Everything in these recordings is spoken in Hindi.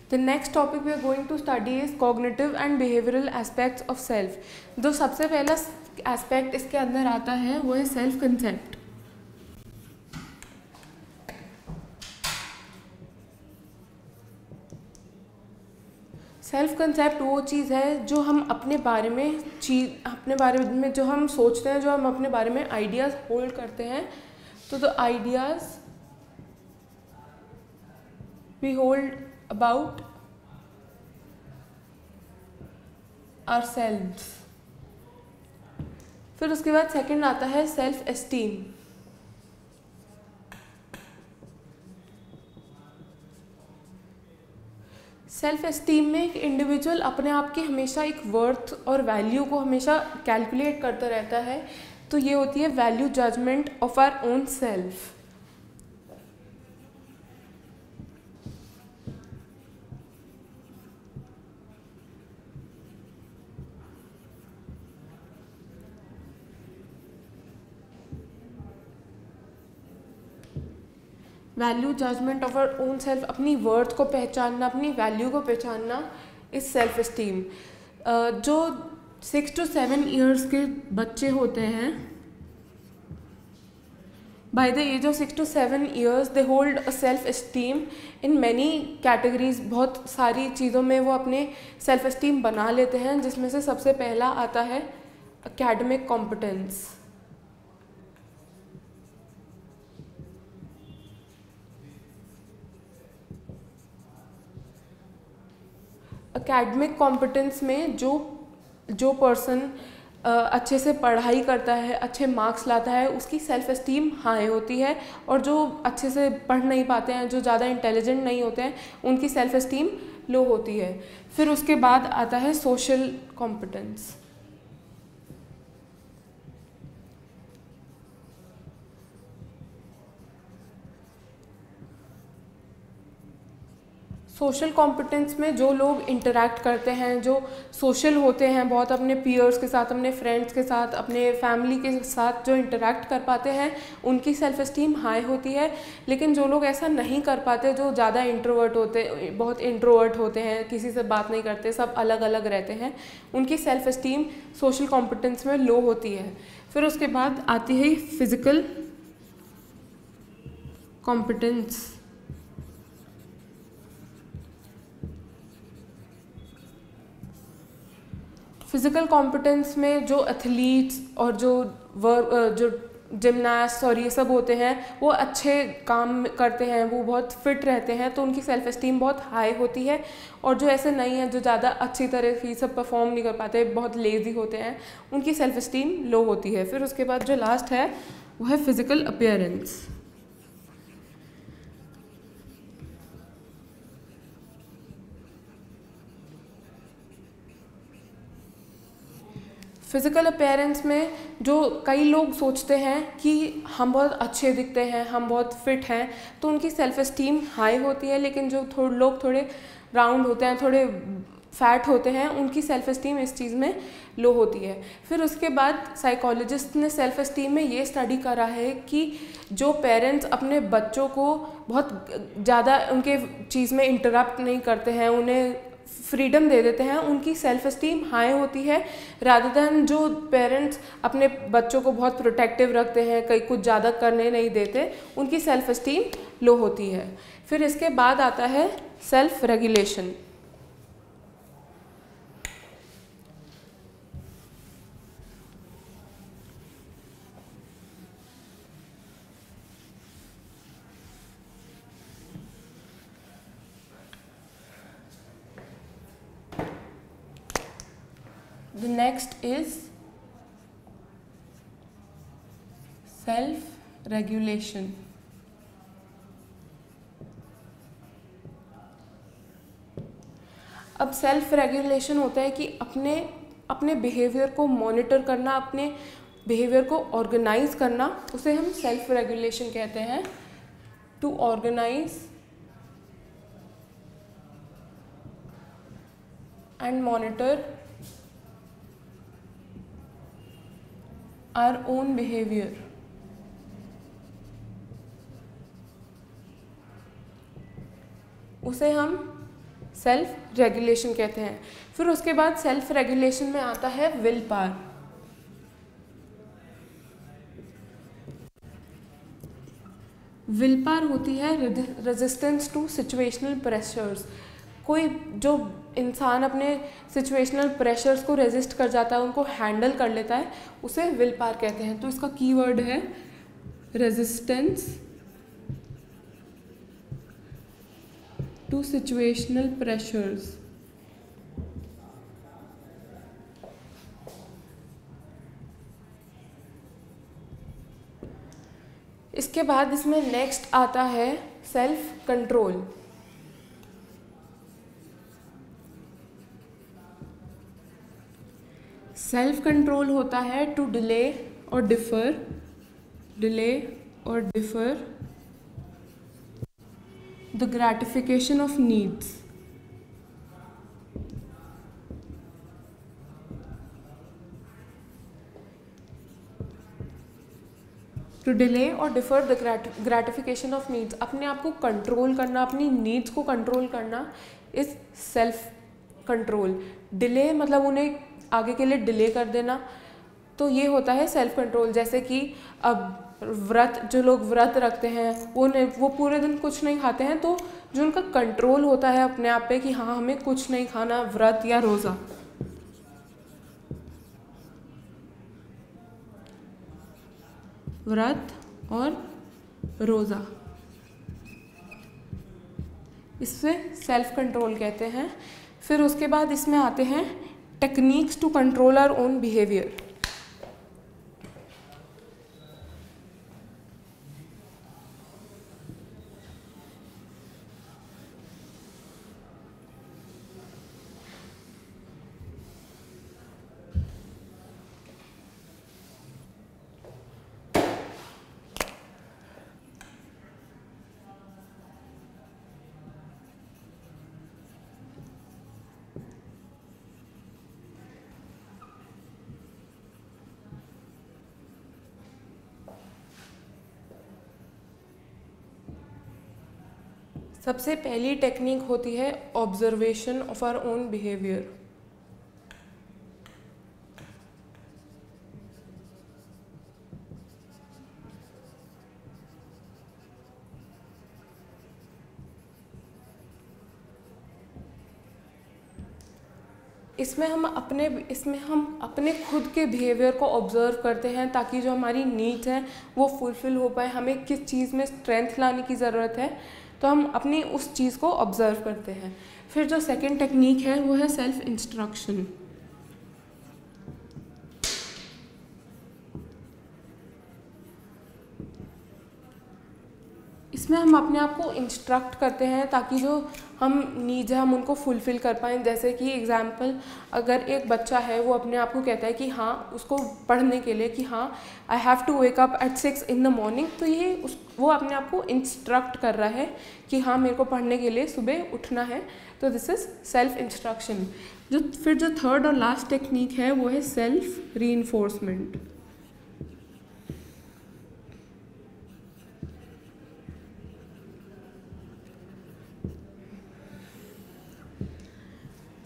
The next topic we are going to study is cognitive and behavioral aspects of self. जो सबसे पहला एस्पेक्ट इसके अंदर आता है वो है सेल्फ कंसेप्ट. सेल्फ कंसेप्ट वो चीज़ है जो हम अपने बारे में जो हम सोचते हैं, जो हम अपने बारे में आइडियाज़ होल्ड करते हैं. तो the ideas we hold about ourselves. फिर उसके बाद सेकंड आता है सेल्फ एस्टीम. सेल्फ एस्टीम में एक इंडिविजुअल अपने आप की हमेशा एक वर्थ और वैल्यू को हमेशा कैलकुलेट करता रहता है. तो ये होती है value judgement of our own self. Value judgement of our own self, अपनी वर्थ को पहचानना, अपनी वैल्यू को पहचानना इज सेल्फ एस्टीम. जो 6 to 7 ईयर्स के बच्चे होते हैं, by the age of 6 to 7 years they hold a self esteem in many categories. बहुत सारी चीज़ों में वो अपने सेल्फ एस्टीम बना लेते हैं, जिसमें से सबसे पहला आता है एकेडमिक कॉम्पिटेंस. एकेडमिक कॉम्पिटेंस में जो पर्सन अच्छे से पढ़ाई करता है, अच्छे मार्क्स लाता है, उसकी सेल्फ एस्टीम हाई होती है. और जो अच्छे से पढ़ नहीं पाते हैं, जो ज़्यादा इंटेलिजेंट नहीं होते हैं, उनकी सेल्फ एस्टीम लो होती है. फिर उसके बाद आता है सोशल कॉम्पिटेंस. सोशल कॉम्पिटेंस में जो लोग इंटरैक्ट करते हैं, जो सोशल होते हैं, बहुत अपने पीयर्स के साथ, अपने फ्रेंड्स के साथ, अपने फैमिली के साथ जो इंटरैक्ट कर पाते हैं, उनकी सेल्फ एस्टीम हाई होती है. लेकिन जो लोग ऐसा नहीं कर पाते, जो ज़्यादा बहुत इंट्रोवर्ट होते हैं, किसी से बात नहीं करते, सब अलग अलग रहते हैं, उनकी सेल्फ एस्टीम सोशल कॉम्पिटेंस में लो होती है. फिर उसके बाद आती है फिजिकल कॉम्पिटेंस. फिज़िकल कॉम्पिटेंस में जो एथलीट्स और जो जिमनास्ट और ये सब होते हैं, वो अच्छे काम करते हैं, वो बहुत फिट रहते हैं, तो उनकी सेल्फ एस्टीम बहुत हाई होती है. और जो ऐसे नहीं है, जो ज़्यादा अच्छी तरह से सब परफॉर्म नहीं कर पाते, बहुत लेज़ी होते हैं, उनकी सेल्फ एस्टीम लो होती है. फिर उसके बाद जो लास्ट है वो है फिज़िकल अपीयरेंस. फिज़िकल अपीयरेंस में जो कई लोग सोचते हैं कि हम बहुत अच्छे दिखते हैं, हम बहुत फिट हैं, तो उनकी सेल्फ एस्टीम हाई होती है. लेकिन जो लोग थोड़े राउंड होते हैं, थोड़े फैट होते हैं, उनकी सेल्फ एस्टीम इस चीज़ में लो होती है. फिर उसके बाद साइकोलॉजिस्ट ने सेल्फ एस्टीम में ये स्टडी करा है कि जो पेरेंट्स अपने बच्चों को बहुत ज़्यादा उनके चीज़ में इंटरप्ट नहीं करते हैं, उन्हें फ्रीडम दे देते हैं, उनकी सेल्फ एस्टीम हाई होती है. रादर दैन जो पेरेंट्स अपने बच्चों को बहुत प्रोटेक्टिव रखते हैं, कहीं कुछ ज़्यादा करने नहीं देते, उनकी सेल्फ एस्टीम लो होती है. फिर इसके बाद आता है self regulation. The next is self-regulation. अब सेल्फ रेगुलेशन होता है कि अपने बिहेवियर को मॉनिटर करना, अपने बिहेवियर को ऑर्गेनाइज करना, उसे हम सेल्फ रेगुलेशन कहते हैं. To organise and monitor our own behavior. उसे हम सेल्फ रेगुलेशन कहते हैं। फिर उसके बाद सेल्फ रेगुलेशन में आता है विल पावर। विल पावर होती है रेजिस्टेंस टू सिचुएशनल प्रेशर्स। कोई जो इंसान अपने सिचुएशनल प्रेशर्स को रेजिस्ट कर जाता है, उनको हैंडल कर लेता है, उसे विल पावर कहते हैं। तो इसका कीवर्ड है रेजिस्टेंस टू सिचुएशनल प्रेशर्स। इसके बाद इसमें नेक्स्ट आता है सेल्फ कंट्रोल। सेल्फ कंट्रोल होता है टू डिले और defer the gratification of needs. To delay और defer the gratification of needs. अपने आप को कंट्रोल करना, अपनी नीड्स को कंट्रोल करना इज सेल्फ कंट्रोल। डिले मतलब उन्हें आगे के लिए डिले कर देना, तो ये होता है सेल्फ कंट्रोल। जैसे कि अब जो लोग व्रत रखते हैं वो पूरे दिन कुछ नहीं खाते हैं, तो जो उनका कंट्रोल होता है अपने आप पे कि हाँ हमें कुछ नहीं खाना, व्रत या रोज़ा। व्रत और रोज़ा, इससे सेल्फ कंट्रोल कहते हैं। फिर उसके बाद इसमें आते हैं techniques to control our own behaviour. सबसे पहली टेक्निक होती है observation of our own behaviour. इसमें हम अपने खुद के बिहेवियर को ऑब्जर्व करते हैं, ताकि जो हमारी नीड्स हैं वो फुलफ़िल हो पाए। हमें किस चीज़ में स्ट्रेंथ लाने की ज़रूरत है, तो हम अपनी उस चीज़ को ऑब्जर्व करते हैं। फिर जो सेकंड टेक्निक है वो है सेल्फ इंस्ट्रक्शन। इसमें हम अपने आप को इंस्ट्रक्ट करते हैं ताकि जो हम नीड्स हैं हम उनको फुलफ़िल कर पाएँ। जैसे कि एग्जांपल, अगर एक बच्चा है वो अपने आप को कहता है कि हाँ उसको पढ़ने के लिए कि हाँ I have to wake up at 6 in the morning, तो ये वो अपने आप को इंस्ट्रक्ट कर रहा है कि हाँ मेरे को पढ़ने के लिए सुबह उठना है। तो दिस इज़ सेल्फ इंस्ट्रक्शन। फिर जो थर्ड और लास्ट टेक्निक है वो है सेल्फ रीइंफोर्समेंट।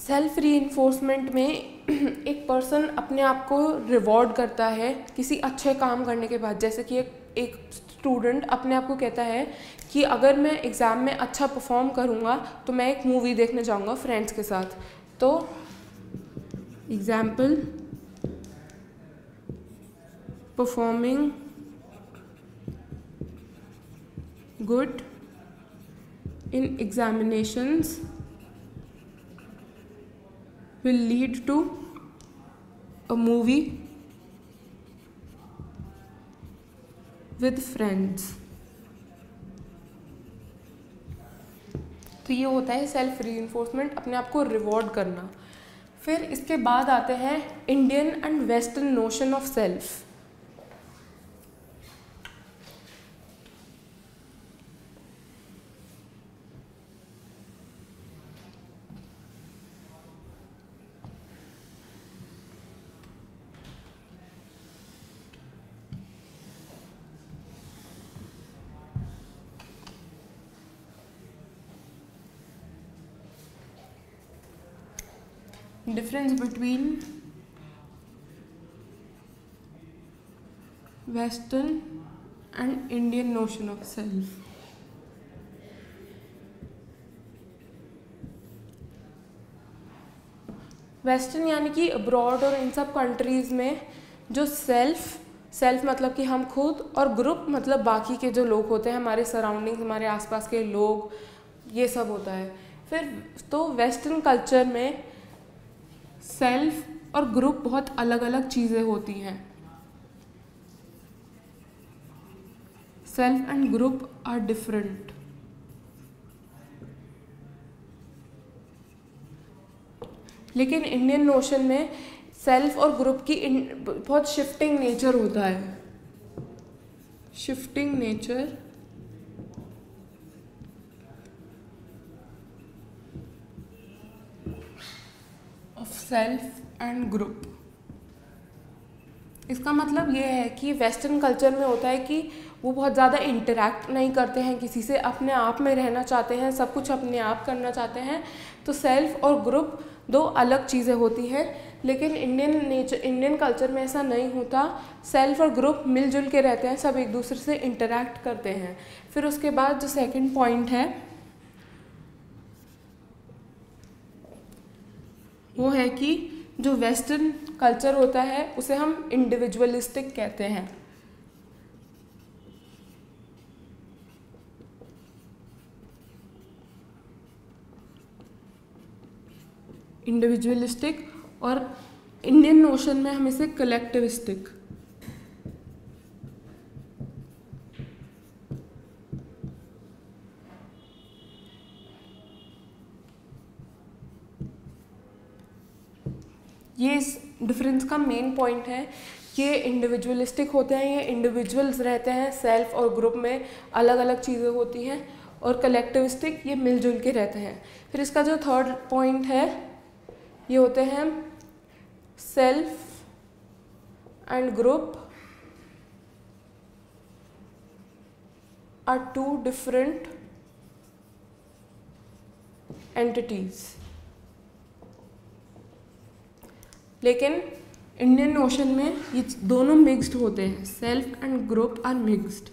सेल्फ रीइंफोर्समेंट में एक पर्सन अपने आप को रिवॉर्ड करता है किसी अच्छे काम करने के बाद। जैसे कि एक स्टूडेंट अपने आप को कहता है कि अगर मैं एग्ज़ाम में अच्छा परफॉर्म करूँगा तो मैं एक मूवी देखने जाऊँगा फ्रेंड्स के साथ। तो example, performing good in examinations will lead to a movie with friends। तो ये होता है सेल्फ रीइंफोर्समेंट, अपने आप को रिवॉर्ड करना। फिर इसके बाद आते हैं Indian and western notion of self. Difference between western and Indian notion of self. Western यानी कि अब्रॉड और इन सब कंट्रीज़ में जो सेल्फ मतलब कि हम खुद, और ग्रुप मतलब बाकी के जो लोग होते हैं, हमारे सराउंडिंग्स, हमारे आसपास के लोग, ये सब होता है। फिर तो वेस्टर्न कल्चर में सेल्फ और ग्रुप बहुत अलग अलग चीज़ें होती हैं। Self and group are different. लेकिन इंडियन नोशन में सेल्फ और ग्रुप की बहुत शिफ्टिंग नेचर होता है। Shifting nature of self and group. इसका मतलब ये है कि वेस्टर्न कल्चर में होता है कि वो बहुत ज़्यादा इंटरैक्ट नहीं करते हैं किसी से, अपने आप में रहना चाहते हैं, सब कुछ अपने आप करना चाहते हैं। तो सेल्फ और ग्रुप दो अलग चीज़ें होती हैं। लेकिन इंडियन कल्चर में ऐसा नहीं होता। सेल्फ और ग्रुप मिलजुल के रहते हैं, सब एक दूसरे से इंटरैक्ट करते हैं। फिर उसके बाद जो सेकंड पॉइंट है वो है कि जो वेस्टर्न कल्चर होता है उसे हम इंडिविजुअलिस्टिक कहते हैं। इंडिविजुअलिस्टिक, और इंडियन नोशन में हम इसे कलेक्टिविस्टिक। ये इस डिफरेंस का मेन पॉइंट है कि ये इंडिविजुअलिस्टिक होते हैं, ये इंडिविजुअल्स रहते हैं, सेल्फ और ग्रुप में अलग अलग चीज़ें होती हैं। और कलेक्टिविस्टिक ये मिलजुल के रहते हैं। फिर इसका जो थर्ड पॉइंट है ये होते हैं self and group are two different entities. लेकिन इंडियन नोशन में ये दोनों मिक्स्ड होते हैं, self and group are mixed.